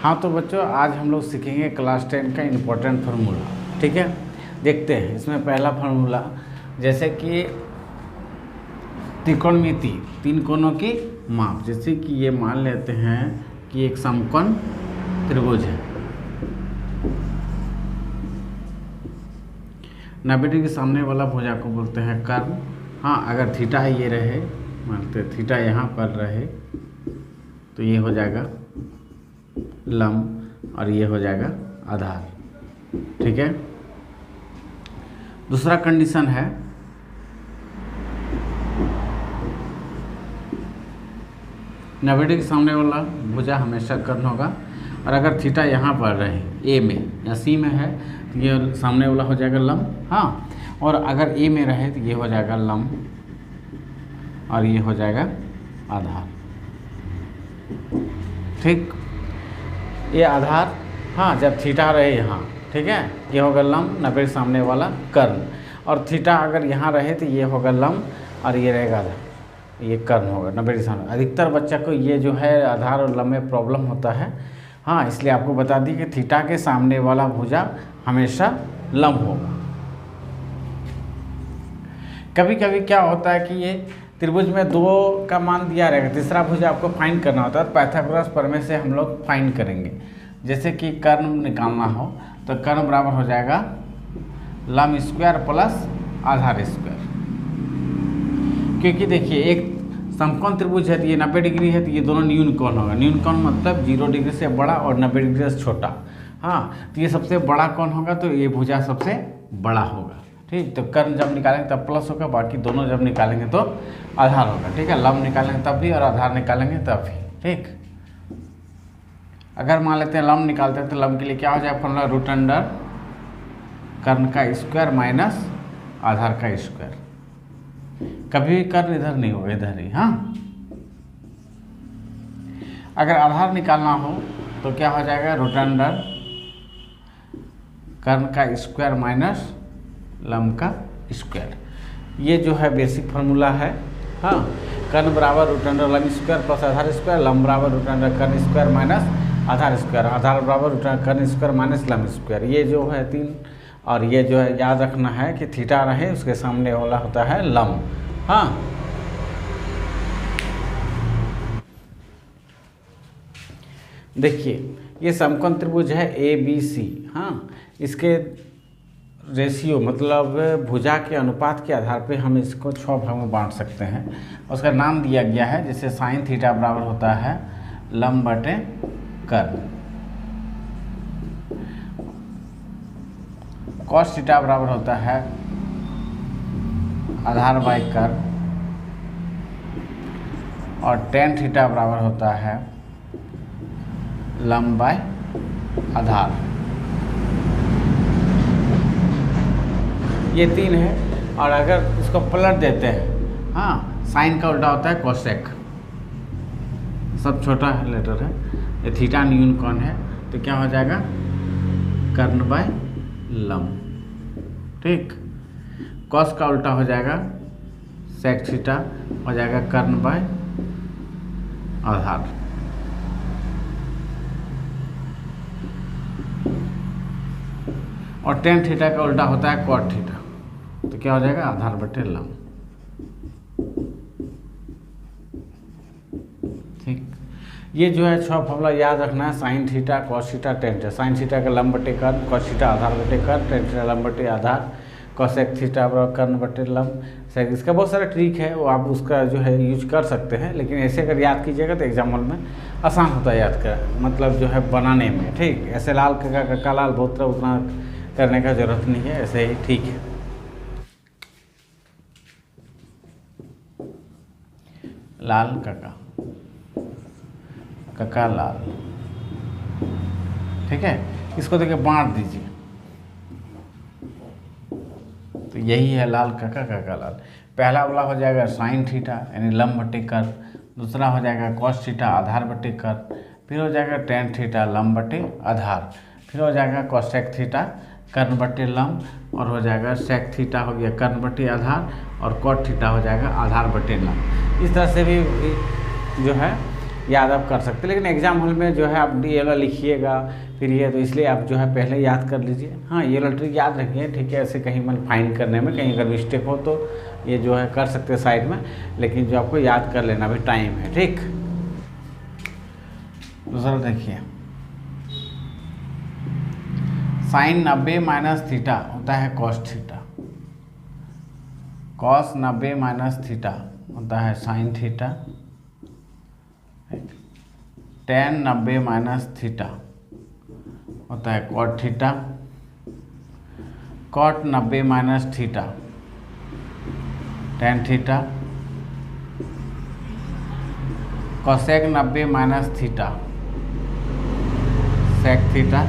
हाँ तो बच्चों, आज हम लोग सीखेंगे क्लास 10 का इम्पोर्टेंट फार्मूला। ठीक है, देखते हैं। इसमें पहला फार्मूला, जैसे कि त्रिकोणमिति, तीन कोणों की माप। जैसे कि ये मान लेते हैं कि एक समकोण त्रिभुज है, 90 डिग्री सामने वाला भुजा को बोलते हैं कर्ण। हाँ, अगर थीटा ये रहे, मानते थीटा यहाँ पर रहे तो ये हो जाएगा लंब और ये हो जाएगा आधार। ठीक है, दूसरा कंडीशन है डिग्री सामने वाला भुजा हमेशा कर्ण होगा, और अगर थीटा यहाँ पर रहे ए में या सी में है तो ये सामने वाला हो जाएगा लंब। हाँ, और अगर ए में रहे तो ये हो जाएगा लंब और ये हो जाएगा आधार। ठीक, ये आधार, हाँ, जब थीटा रहे यहाँ, ठीक है, ये होगा लंब, 90 सामने वाला कर्ण, और थीटा अगर यहाँ रहे तो ये होगा लंब और ये रहेगा आधार, ये कर्ण होगा 90 सामने। अधिकतर बच्चा को ये जो है आधार और लंब में प्रॉब्लम होता है। हाँ, इसलिए आपको बता दी कि थीटा के सामने वाला भुजा हमेशा लंब होगा। कभी कभी क्या होता है कि ये त्रिभुज में 2 का मान दिया रहेगा, तीसरा भुजा आपको फाइंड करना होता है। पाइथागोरस प्रमेय से हम लोग फाइंड करेंगे। जैसे कि कर्ण निकालना हो तो कर्ण बराबर हो जाएगा लंब स्क्वायर प्लस आधार स्क्वायर। क्योंकि देखिए, एक समकोण त्रिभुज है तो ये 90 डिग्री है, तो ये दोनों न्यून कोण होगा। न्यून कोण मतलब 0 डिग्री से बड़ा और 90 डिग्री से छोटा। हाँ, तो ये सबसे बड़ा कोण होगा तो ये भुजा सबसे बड़ा होगा। ठीक, तो कर्ण जब निकालेंगे तब प्लस होगा, बाकी दोनों जब निकालेंगे तो आधार होगा। ठीक है, लंब निकालेंगे तब भी और आधार निकालेंगे तब भी। ठीक, अगर मान लेते हैं लंब निकालते हैं तो लंब के लिए क्या हो जाएगा फॉर्मूला, रूट अंडर कर्ण का स्क्वायर माइनस आधार का स्क्वायर। कभी भी कर्ण इधर नहीं होगा, इधर ही। हाँ, अगर आधार निकालना हो तो क्या हो जाएगा, रूट अंडर कर्ण का स्क्वायर माइनस लंब का स्क्वायर। ये जो है बेसिक फार्मूला है। हाँ, कर्ण बराबर रूट अंडर लंब स्क्वायर प्लस आधार स्क्वायर, लंब बराबर रूट अंडर कर्ण स्क्वायर माइनस आधार स्क्वायर, आधार बराबर रूट अंडर कर्ण स्क्वायर माइनस लंब स्क्वायर। ये जो है 3, और ये जो है याद रखना है कि थीटा रहे उसके सामने वाला होता है लंब। हाँ, देखिए ये समकोण त्रिभुज है ABC। हाँ, इसके रेशियो मतलब भुजा के अनुपात के आधार पे हम इसको 6 भाग में बांट सकते हैं। उसका नाम दिया गया है, जैसे साइन थीटा बराबर होता है लंब बटे कर्ण, कॉस थीटा बराबर होता है आधार बाई कर्ण, और टेन थीटा बराबर होता है लंब बाई आधार। ये 3 है, और अगर इसको पलट देते हैं, हाँ, साइन का उल्टा होता है कोसेक, सब छोटा लेटर है। ये थीटा न्यून कोण है तो क्या हो जाएगा, कर्ण बाय लंब। ठीक, कॉस का उल्टा हो जाएगा सेक थीटा, हो जाएगा कर्ण बाय आधार। और टेन थीटा का उल्टा होता है कॉट थीटा, तो क्या हो जाएगा, आधार बटे लंब। ठीक, ये जो है 6 फॉर्मूला याद रखना है। Sine theta, cos theta, tan theta. Sine theta का लंब बटे कर्ण, कॉस थीटा आधार बटे कर्ण, टेन थीटा लंब बटे आधार, कॉसेक थीटा बराबर कर्ण बटे लंब। इसका बहुत सारा ट्रिक है, वो आप उसका जो है यूज कर सकते हैं, लेकिन ऐसे अगर याद कीजिएगा तो एग्जाम हॉल में आसान होता है याद कर, मतलब जो है बनाने में। ठीक, ऐसे लाल का लाल बहुत उतना करने का जरूरत नहीं है, ऐसे ही ठीक है। लाल काका लाल। ठीक है, इसको देखिए बांट दीजिए, तो यही है लाल काका लाल। पहला वाला हो जाएगा साइन थीटा यानी लंब बटे कर्ण, दूसरा हो जाएगा कॉस थीटा आधार बटे कर्ण, फिर हो जाएगा टेन थीटा लंब बटे आधार, फिर हो जाएगा कोसेक थीटा कर्ण बटे लंब, और हो जाएगा सेक थीटा हो गया कर्ण बटे आधार, और कॉट थीटा हो जाएगा आधार बटे लंब। इस तरह से भी जो है याद आप कर सकते हैं, लेकिन एग्जाम हॉल में जो है आप ये वाला लिखिएगा फिर ये, तो इसलिए आप जो है पहले याद कर लीजिए। हाँ, ये वाला ट्रिक याद रखिए, ठीक है। ऐसे कहीं मन फाइंड करने में कहीं अगर मिस्टेक हो तो ये जो है कर सकते हैं साइड में, लेकिन जो आपको याद कर लेना भी टाइम है, ठीक। दूसरा देखिए, साइन 90 माइनस थीटा होता है cos theta, cos 90 minus theta होता है sine theta, tan 90 minus theta होता है cot theta, cot 90 minus theta tan theta, cosec 90 minus theta sec theta,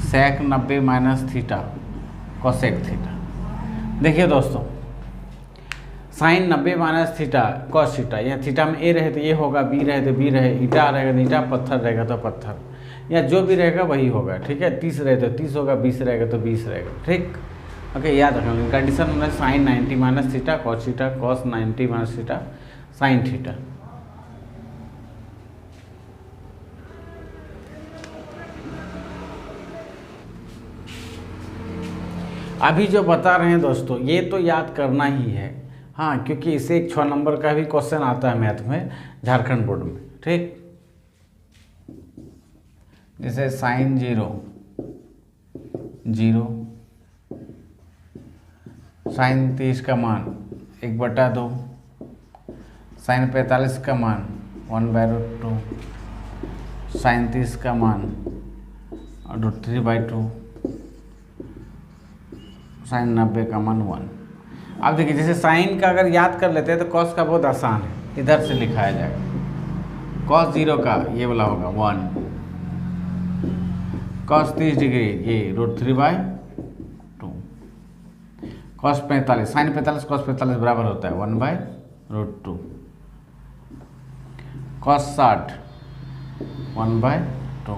sec 90 minus theta cosec theta. देखिए दोस्तों, sine 90 minus theta cos theta, या theta में ए रहे तो ये होगा, बी रहे तो बी रहे, ईटा रहेगा तो ईटा, पत्थर रहेगा तो पत्थर, या जो भी रहेगा वही होगा, ठीक है। 30 रहे तो 30 होगा, 20 रहेगा तो 20 रहेगा, ठीक। ओके, याद रखना कंडीशन होना है sine 90 minus theta cos theta, cos 90 minus theta sine theta. अभी जो बता रहे हैं दोस्तों, ये तो याद करना ही है, हाँ, क्योंकि इसे एक 6 नंबर का भी क्वेश्चन आता है मैथ में, झारखंड बोर्ड में, ठीक। जैसे साइन 0 0, साइन 30 का मान 1/2, साइन 45 का मान 1/√2, साइन 30 का मान √3/2, साइन 90 का मान 1। अब देखिए, जैसे साइन का अगर याद कर लेते हैं तो कॉस का बहुत आसान है, इधर से लिखाया जाएगा। कॉस 0 का ये वाला होगा 1, कॉस 30 डिग्री ये √3/2, कॉस 45 साइन 45 कॉस 45 बराबर होता है 1/√2, कॉस 60 1/2,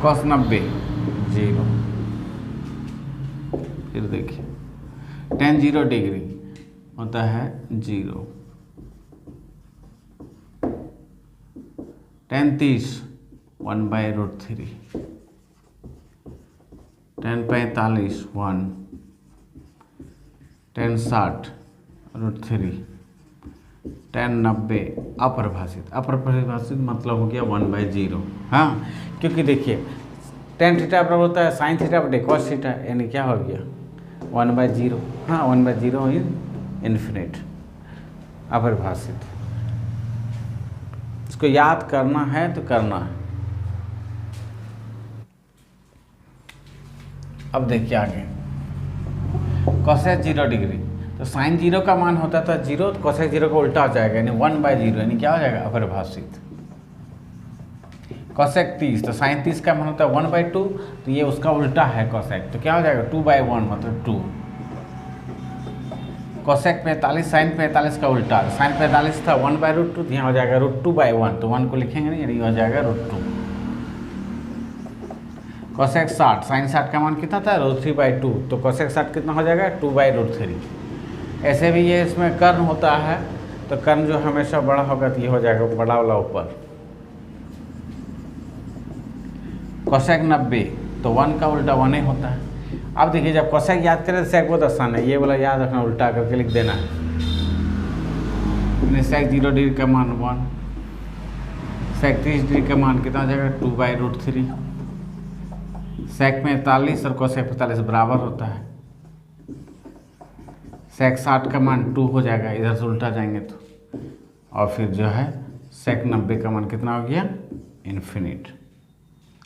कॉस 90 0। फिर देखिए, टेन 0 डिग्री होता है 0, टेन 30 1/√3, टेन 45 1, टेन 60 √3, टेन 90 अपरिभाषित, अपरिभाषित मतलब हो गया 1/0। हाँ, क्योंकि देखिए टेन थीटा बराबर होता है साइन थीटा बटे कॉस थीटा, यानी क्या हो गया 1/0। हाँ, 1/0 इज इन्फिनिट, अपरिभाषित। इसको याद करना है तो करना है। अब देखिए आगे, कोसेक 0 डिग्री, तो साइन 0 का मान होता था 0, तो कोसेक 0 का उल्टा हो जाएगा, यानी 1/0, यानी क्या हो जाएगा अपरिभाषित। कोसेक 30, तो साइन 30 का मान होता है 1/2, तो ये उसका उल्टा है कोसेक, तो क्या हो जाएगा 2/1 मतलब 2। कोसेक 45 साइन 45 का उल्टा, साइन 45 था 1/√2, तो यहाँ हो जाएगा √2/1, तो 1 को लिखेंगे नहीं, यानी हो जाएगा √2। कोसेक 60 साइन 60 का मान कितना था √3/2, तो कोसेक 60 कितना हो जाएगा 2/√3। ऐसे भी ये इसमें कर्ण होता है, तो कर्ण जो हमेशा बड़ा होगा तो ये हो जाएगा बड़ा वाला ऊपर। कोसेक 90, तो 1 का उल्टा 1 ही होता है। अब देखिए, जब कोसेक याद करें तो सेक बहुत आसान है, ये वाला याद रखना, उल्टा करके लिख देना है। सेक 0 डिग्री का मान 1, सेक 30 डिग्री का मान कितना हो जाएगा 2/√3, सेक 45 और कोसेक 45 बराबर होता है, सेक 60 का मान 2 हो जाएगा, इधर से उल्टा जाएंगे तो, और फिर जो है सेक 90 का मान कितना हो गया इन्फिनिट,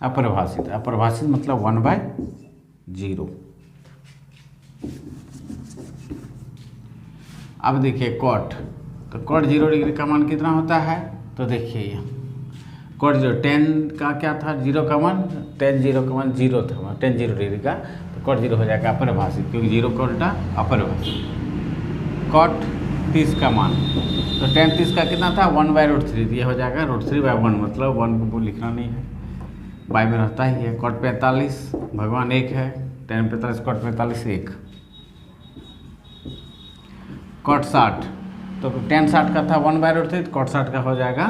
अपरिभाषित। अपरिभाषित मतलब 1/0। अब देखिए कॉट, तो कॉट 0 डिग्री का मान कितना होता है, तो देखिए यहाँ कॉट 0, 10 का क्या था 0 का मान, टेन 0 का मान 0 था, टेन 0 डिग्री का, तो कॉट 0 हो जाएगा अपरिभाषित, क्योंकि 0 का उल्टा अपरिभाषित। कॉट 30 का मान, तो टेन 30 का कितना था 1/√3, ये हो जाएगा √3/1, मतलब 1 को लिखना नहीं है, बाई में रहता ही है। कॉट 45 भगवान 1 है, टेन 45 कॉट 45 1। कॉट 60, तो टेन 60 का था 1/√3, तो कॉट 60 का हो जाएगा,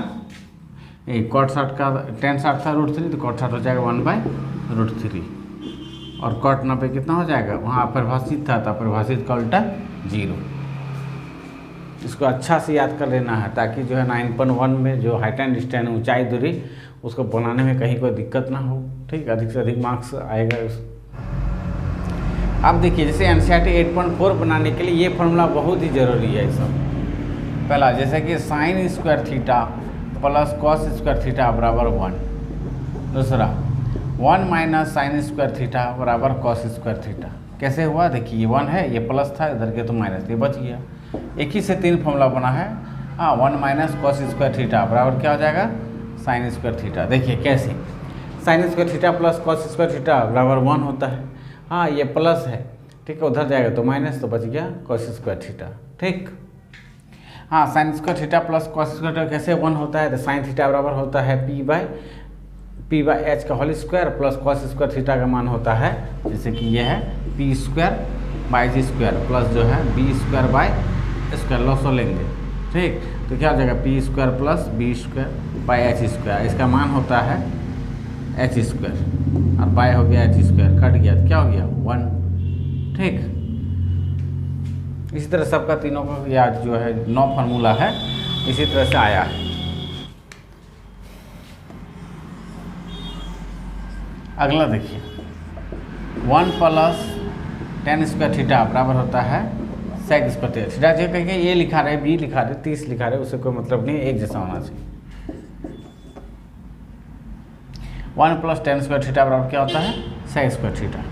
कॉट 60 का टेन 60 था √3, तो कॉट 60 हो जाएगा 1/√3। और कॉट 90 कितना हो जाएगा, वहाँ परिभाषित था तो परिभाषित का उल्टा 0। इसको अच्छा से याद कर लेना है ताकि जो है 9.1 में जो हाइट एंड डिस्टेंस ऊंचाई दूरी उसको बनाने में कहीं कोई दिक्कत ना हो। ठीक, अधिक से अधिक मार्क्स आएगा। अब देखिए जैसे NCERT 8.4 बनाने के लिए ये फॉर्मूला बहुत ही ज़रूरी है। सब पहला जैसे कि sin square theta plus cos square theta बराबर 1। दूसरा 1 माइनस साइन स्क्वायर थीटा बराबर cos स्क्वायर थीटा। कैसे हुआ, देखिए ये 1 है, ये प्लस था, इधर के तो माइनस, ये बच गया। एक ही से 3 फॉर्मूला बना है। 1 माइनस cos स्क्वायर थीटा बराबर क्या हो जाएगा, साइन स्क्वायर थीटा। देखिए कैसे, sine square theta plus cos square theta बराबर 1 होता है। ये प्लस है, ठीक है, उधर जाएगा तो माइनस, तो बच गया cos स्क्वायर थीटा। ठीक, sine square theta plus cos square theta कैसे 1 होता है, तो साइन थीटा बराबर होता है p/h का whole square plus cos square theta का मान होता है, जैसे कि ये है p square by G square plus जो है b स्क्वायर बाई स्क्वायर, लॉसो लेंगे। ठीक, तो क्या हो जाएगा p square plus b square by h square, इसका मान होता है h स्क्वायर और बाई हो गया h स्क्वायर, कट गया तो क्या हो गया 1। ठीक, इसी तरह सबका तीनों का या जो है 9 फार्मूला है, इसी तरह से आया है। अगला देखिए 1 प्लस टेन स्क्वायर थीटा बराबर होता है सेक स्क्वायर थीटा। जो कहीं ये लिखा रहे, बी लिखा रहे, 30 लिखा रहे, उससे कोई मतलब नहीं, एक जैसा होना चाहिए। 1 प्लस टेन स्क्वायर थीटा बराबर क्या होता है, sec square theta.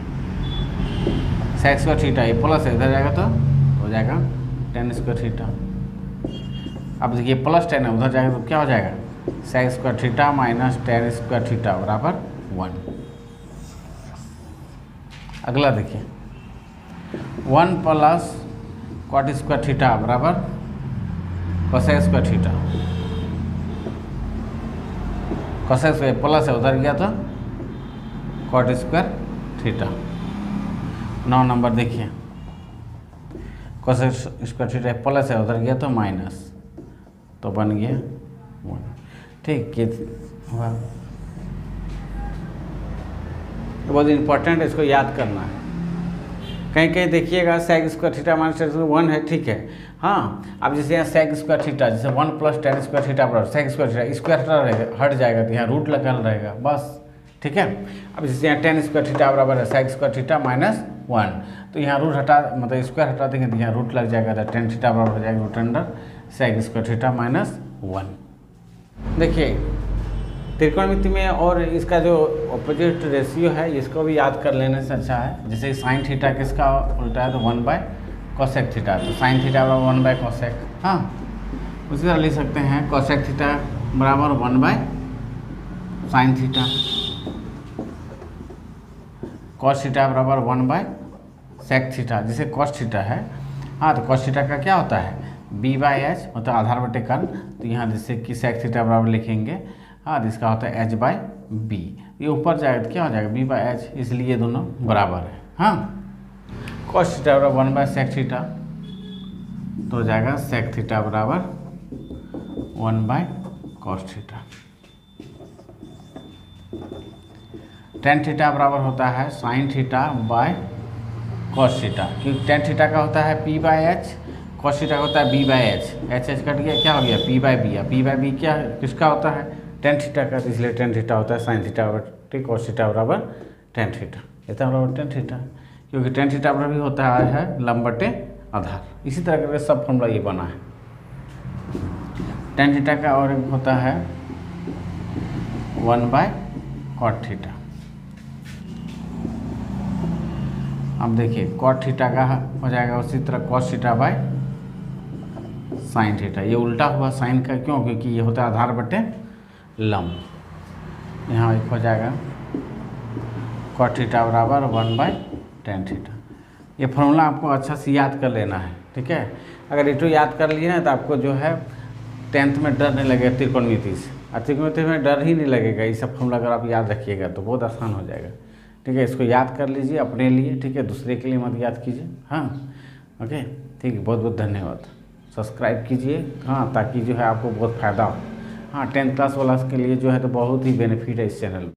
Sec square theta ये प्लस है, इधर जाएगा तो हो जाएगा टेन स्क्वायर थीटा। अब देखिए प्लस 10 है, उधर जाएगा तो क्या हो जाएगा, sec square theta minus tan square theta बराबर 1। अगला देखिए 1 प्लस कॉट स्क्वायर थीटा बराबर cosec square theta. Cosec square plus है, उधर गया तो कॉट स्क्वायर थीटा। 9 नंबर देखिए कोसेक स्क्वायर थीटा प्लस है, उधर गया तो माइनस, तो बन गया 1। ठीक, ये हुआ, बहुत इंपॉर्टेंट है, इसको याद करना है। कहीं कहीं देखिएगा सेक स्क्वायर थीटा माइनस 1 है, ठीक है। अब जैसे यहाँ सेक स्क्वायर थीटा, जैसे 1 प्लस टेन स्क्वायर थीटा बराबर sec square theta, square theta रहेगा, हट जाएगा तो यहाँ रूट लगल रहेगा, बस। ठीक है, अब जैसे यहाँ टेन स्क्वायर थीटा बराबर है सेक स्क्वायर थीटा माइनस 1, तो यहाँ रूट हटा, मतलब स्क्वायर हटा देंगे तो यहाँ रूट लग जाएगा, तो टेन थीटा बराबर हो जाएगा root under sec square theta minus 1। देखिए त्रिकोणमिति में और इसका जो ऑपोजिट रेशियो है इसको भी याद कर लेने से अच्छा है। जैसे साइन थीटा किसका उल्टा है, तो 1/कोसेक थीटा, तो साइन थीटा बराबर 1/कोसेक। उसी तरह लिख सकते हैं कोसेक थीटा बराबर 1/साइन थीटा, कॉस थीटा बराबर 1/सेक थीटा। जैसे कॉस थीटा है, तो कॉस थीटा का क्या होता है b/h, मतलब आधार बटे कर्ण, तो यहाँ जैसे कि सेक थीटा बराबर लिखेंगे, तो इसका होता है h/b। ये ऊपर जाएगा तो क्या हो जाएगा b/h, इसलिए ये दोनों बराबर है। कॉस थीटा बराबर 1/सेक थीटा, तो हो जाएगा सेक थीटा बराबर 1/कॉस थीटा। टेन थीटा बराबर होता है sine theta by cos theta, क्योंकि टेन थीटा का होता है p/h, कॉस थीटा का होता है b/h, h कट गया, क्या हो गया p/b। p/b क्या किसका होता है, टेन थीटा का, इसलिए टेन थीटा होता है साइन थीटा बराबर कॉस थीटा बराबर टेन थीटा, इतना बराबर टेन थीटा, क्योंकि टेन थीटा बराबर भी होता है लंब बटे आधार। इसी तरह करके सब फॉर्मूला ये बना है। टेन थीटा का और होता है 1/कॉट थीटा। अब देखिए कॉट थीटा का हो जाएगा उसी तरह cos theta by sine theta. ये उल्टा हुआ साइन का, क्यों, क्योंकि ये होता है आधार बटे लंब। यहाँ एक हो जाएगा कॉट थीटा बराबर 1/tan थीटा। ये फॉर्मूला आपको अच्छा से याद कर लेना है, ठीक है। अगर इटू याद कर लिए ना तो आपको जो है 10th में डर नहीं लगेगा त्रिकोणमिति से, और त्रिकोणमिति में डर ही नहीं लगेगा। ये सब फॉर्मूला अगर आप याद रखिएगा तो बहुत आसान हो जाएगा, ठीक है। इसको याद कर लीजिए अपने लिए, ठीक है, दूसरे के लिए मत याद कीजिए। हाँ, ओके, ठीक है, बहुत बहुत धन्यवाद। सब्सक्राइब कीजिए, हाँ, ताकि जो है आपको बहुत फ़ायदा हो। हाँ, 10th क्लास वाला के लिए जो है तो बहुत ही बेनिफिट है इस चैनल।